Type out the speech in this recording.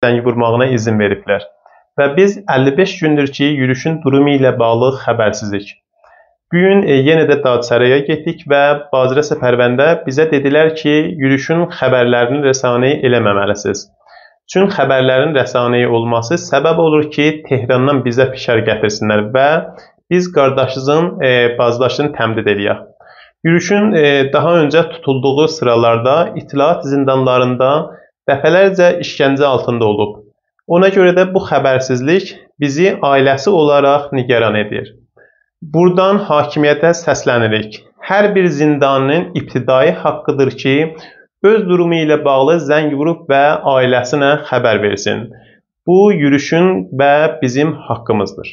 zəng vurmağına izin veriblər. Və biz 55 gündür ki, yürüşün durumu ilə bağlı xəbərsizik. Bugün yenə də Dağçaraya getdik və Bacıra Səfərvəndə bizə dedilər ki, yürüşün xəbərlərini rəsanəyə eləməməlisiniz. Çünki xəbərlərin rəsanəyə olması səbəb olur ki, Tehrandan bizə fişar gətirsinlər və biz qardaşımızın bazdaşını təmdid edək. Yürüşün daha öncə tutulduğu sıralarda İttilaat zindanlarında dəfələrcə işgəncə altında olub. Ona görə də bu xəbərsizlik bizi ailəsi olaraq nigaran edir. Buradan hakimiyyətə səslənirik. Hər bir zindanın ibtidai haqqıdır ki, öz durumu ilə bağlı zəng vurub və ailəsinə xəbər versin. Bu yürüşün və bizim haqqımızdır.